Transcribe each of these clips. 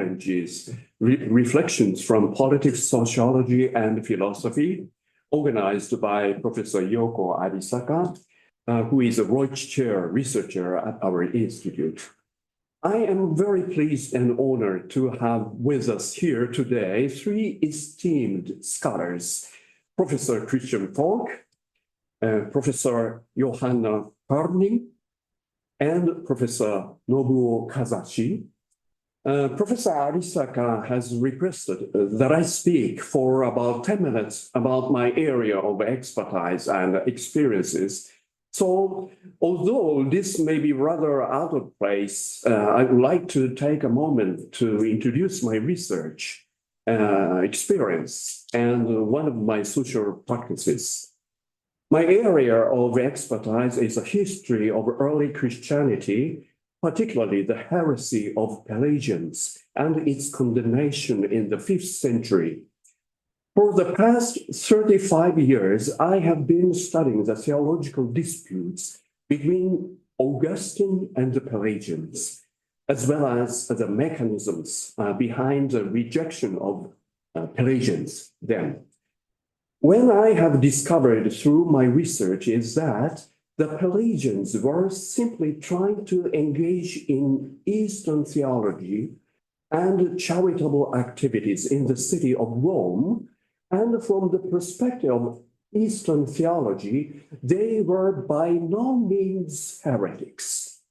challenges, reflections from politics, sociology, and philosophy, organized by Professor Yoko Arisaka, who is a Roach Chair researcher at our institute. I am very pleased and honored to have with us here today three esteemed scholars, Professor Christian Falk, Professor Johanna Perning, and Professor Nobuo Kazashi. Professor Arisaka has requested that I speak for about 10 minutes about my area of expertise and experiences. So, although this may be rather out of place, I would like to take a moment to introduce my research experience and one of my social practices. My area of expertise is a history of early Christianity, particularly the heresy of Pelagians and its condemnation in the 5th century. For the past 35 years, I have been studying the theological disputes between Augustine and the Pelagians, as well as the mechanisms behind the rejection of Pelagians then. When I have discovered through my research is that the Pelagians were simply trying to engage in Eastern theology and charitable activities in the city of Rome. And from the perspective of Eastern theology, they were by no means heretics.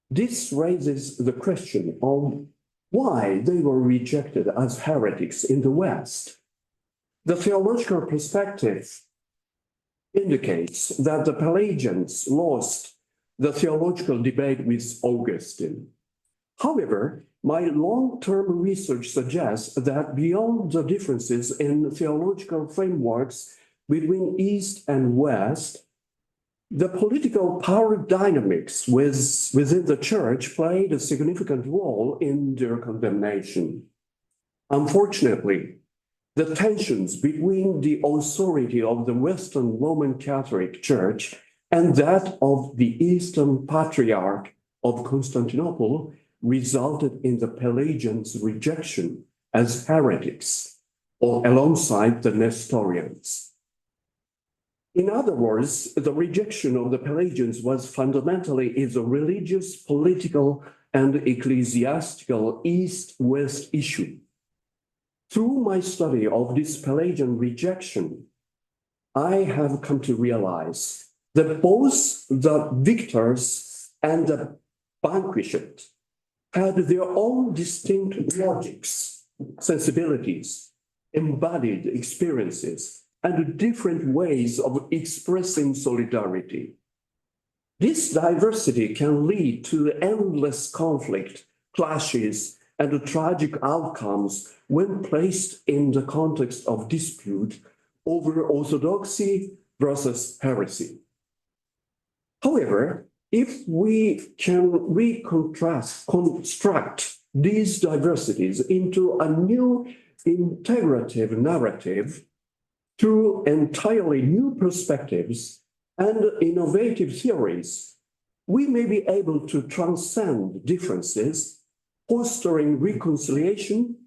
This raises the question of why they were rejected as heretics in the West. The theological perspective indicates that the Pelagians lost the theological debate with Augustine. However, my long-term research suggests that beyond the differences in theological frameworks between East and West, the political power dynamics within the church played a significant role in their condemnation. Unfortunately, the tensions between the authority of the Western Roman Catholic Church and that of the Eastern Patriarch of Constantinople resulted in the Pelagians' rejection as heretics, or alongside the Nestorians. In other words, the rejection of the Pelagians was fundamentally a religious, political, and ecclesiastical East-West issue. Through my study of this Pelagian rejection, I have come to realize that both the victors and the vanquished had their own distinct logics, sensibilities, embodied experiences, and different ways of expressing solidarity. This diversity can lead to endless conflict, clashes, and tragic outcomes when placed in the context of dispute over orthodoxy versus heresy. However, if we can construct these diversities into a new integrative narrative through entirely new perspectives and innovative theories, we may be able to transcend differences, fostering reconciliation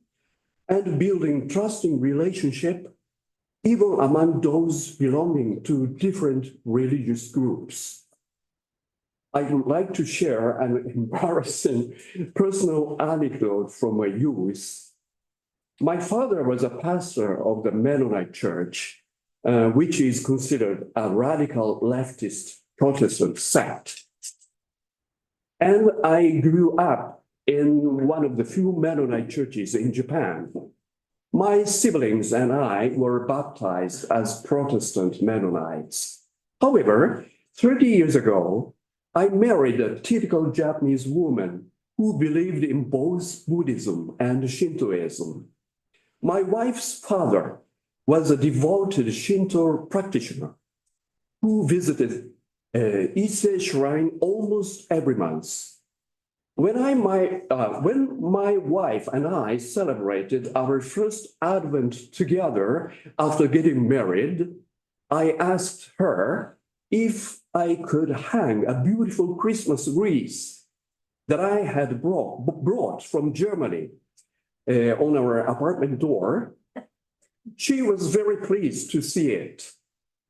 and building trusting relationship, even among those belonging to different religious groups. I would like to share an embarrassing personal anecdote from my youth. My father was a pastor of the Mennonite Church, which is considered a radical leftist Protestant sect. And I grew up in one of the few Mennonite churches in Japan. My siblings and I were baptized as Protestant Mennonites. However, 30 years ago, I married a typical Japanese woman who believed in both Buddhism and Shintoism. My wife's father was a devoted Shinto practitioner who visited Ise Shrine almost every month. When my wife and I celebrated our first Advent together after getting married, I asked her if I could hang a beautiful Christmas wreath that I had brought from Germany on our apartment door. She was very pleased to see it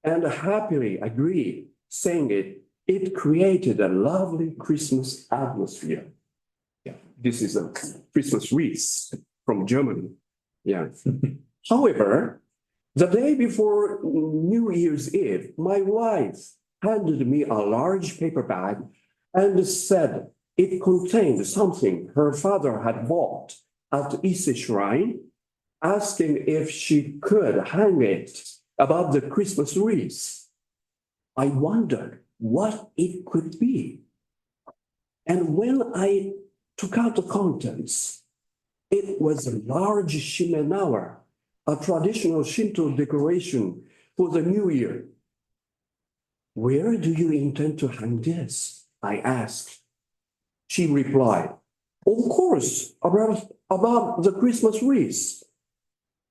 and happily agreed, saying it created a lovely Christmas atmosphere. Yeah, this is a Christmas wreath from Germany. Yeah. However, the day before New Year's Eve, my wife handed me a large paper bag and said it contained something her father had bought at Ise Shrine, asking if she could hang it above the Christmas wreath. I wondered what it could be. And when I took out the contents, it was a large shimenawa, a traditional Shinto decoration for the new year. Where do you intend to hang this? I asked. She replied, of course, above the Christmas wreath.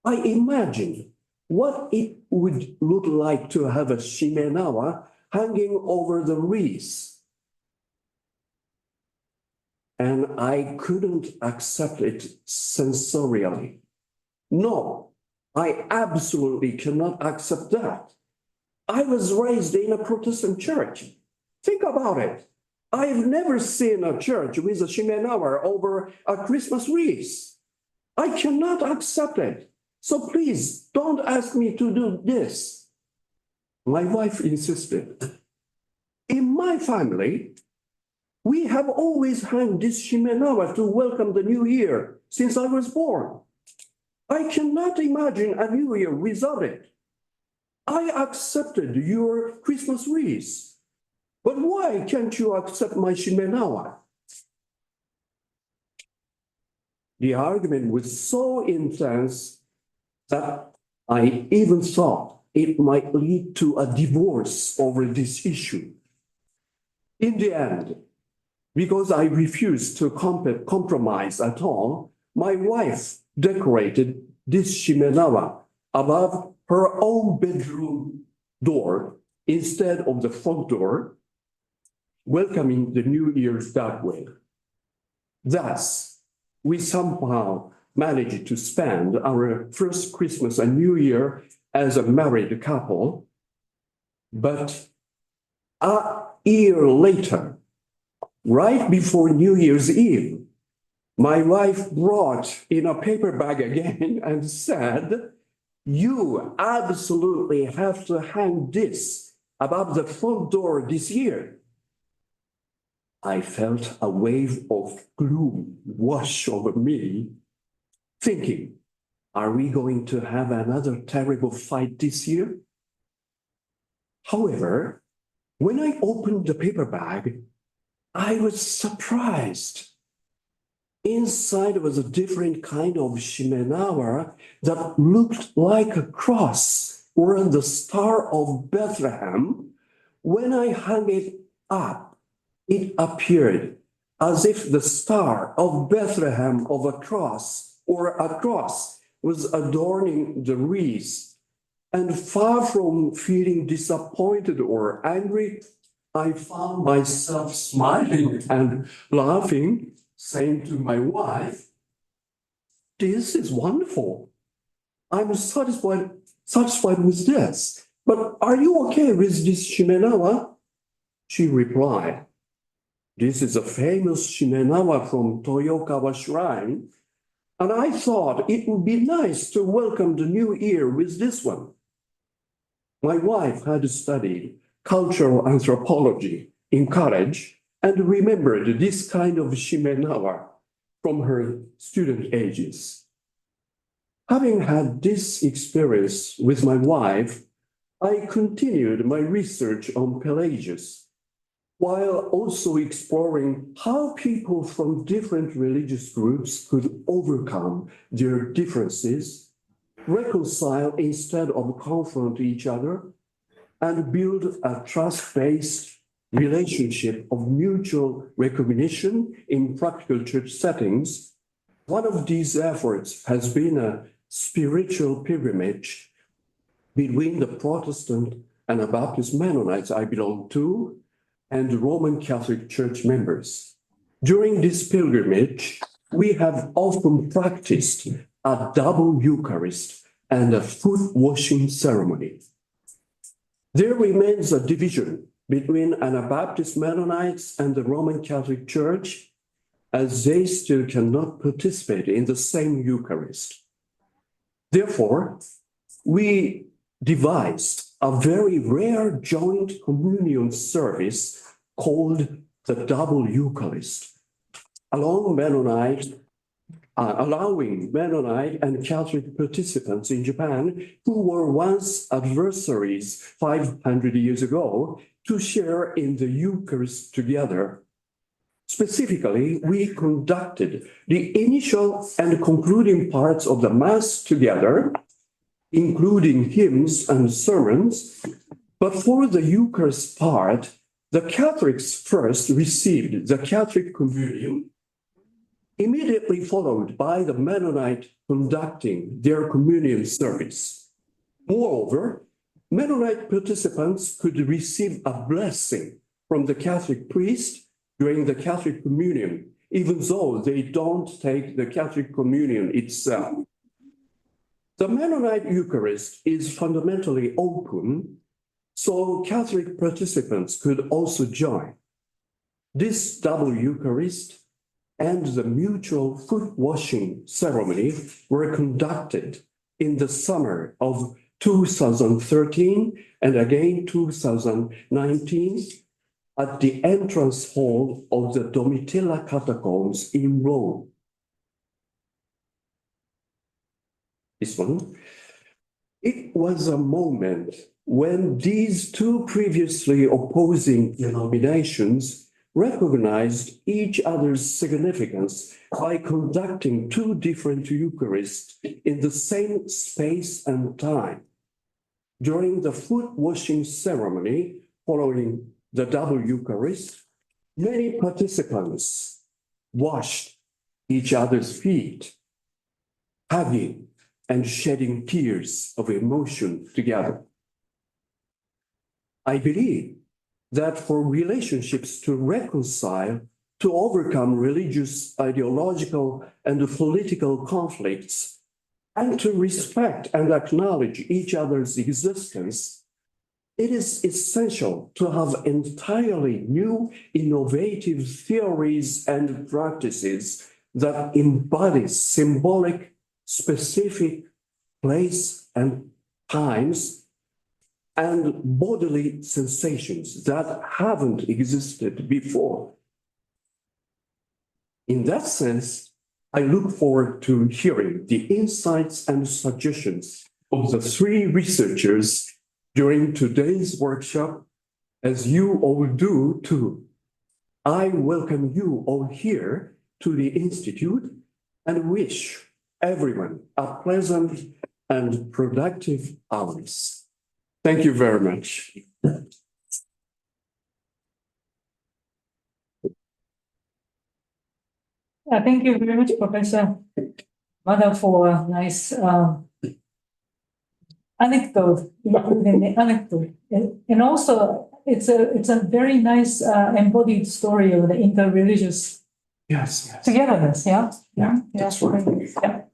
I imagined what it would look like to have a shimenawa hanging over the wreath. And I couldn't accept it sensorially. No, I absolutely cannot accept that. I was raised in a Protestant church. Think about it. I've never seen a church with a shimenawa over a Christmas wreath. I cannot accept it. So please don't ask me to do this. My wife insisted. In my family, we have always hung this shimenawa to welcome the new year since I was born. I cannot imagine a new year without it. I accepted your Christmas wreath, but why can't you accept my shimenawa? The argument was so intense that I even thought it might lead to a divorce over this issue. In the end, because I refused to compromise at all, my wife decorated this shimenawa above her own bedroom door instead of the front door, welcoming the New Year's that way. Thus, we somehow managed to spend our first Christmas and New Year as a married couple. But a year later, right before New Year's Eve, my wife brought in a paper bag again and said, you absolutely have to hang this above the front door this year. I felt a wave of gloom wash over me, thinking, are we going to have another terrible fight this year? However, when I opened the paper bag, I was surprised. Inside was a different kind of shimenawa that looked like a cross or the Star of Bethlehem. When I hung it up, it appeared as if the Star of Bethlehem of a cross or a cross was adorning the wreath. And far from feeling disappointed or angry, I found myself smiling and laughing, saying to my wife, this is wonderful. I'm satisfied with this, but are you okay with this shimenawa? She replied, this is a famous shimenawa from Toyokawa Shrine, and I thought it would be nice to welcome the new year with this one. My wife had studied cultural anthropology in college and remembered this kind of shimenawa from her student ages. Having had this experience with my wife, I continued my research on precarious, while also exploring how people from different religious groups could overcome their differences, reconcile instead of confront each other, and build a trust-based relationship of mutual recognition in practical church settings. One of these efforts has been a spiritual pilgrimage between the Protestant and the Baptist Mennonites I belong to and Roman Catholic Church members. During this pilgrimage, we have often practiced a double Eucharist and a foot washing ceremony. There remains a division between Anabaptist Mennonites and the Roman Catholic Church, as they still cannot participate in the same Eucharist. Therefore, we devised a very rare joint communion service called the double Eucharist, allowing Mennonite and Catholic participants in Japan who were once adversaries 500 years ago to share in the Eucharist together. Specifically, we conducted the initial and concluding parts of the Mass together, including hymns and sermons. But for the Eucharist part, the Catholics first received the Catholic communion, immediately followed by the Mennonite conducting their communion service. Moreover, Mennonite participants could receive a blessing from the Catholic priest during the Catholic communion, even though they don't take the Catholic communion itself. The Mennonite Eucharist is fundamentally open, so Catholic participants could also join. This double Eucharist and the mutual foot washing ceremony were conducted in the summer of 2013 and again 2019 at the entrance hall of the Domitilla catacombs in Rome. This one. It was a moment when these two previously opposing denominations recognized each other's significance by conducting two different Eucharists in the same space and time. During the foot washing ceremony following the double Eucharist, many participants washed each other's feet, hugging and shedding tears of emotion together. I believe that for relationships to reconcile, to overcome religious, ideological, and political conflicts, and to respect and acknowledge each other's existence, it is essential to have entirely new, innovative theories and practices that embody symbolic, specific place and times and bodily sensations that haven't existed before. In that sense, I look forward to hearing the insights and suggestions of the three researchers during today's workshop, as you all do too. I welcome you all here to the Institute and wish everyone a pleasant and productive hours. Thank you very much. Thank you very much, Professor Mada, for a nice anecdote, including the anecdote. And also, it's a very nice embodied story of the interreligious Yes. togetherness, yeah? Yeah, that's right. Yeah.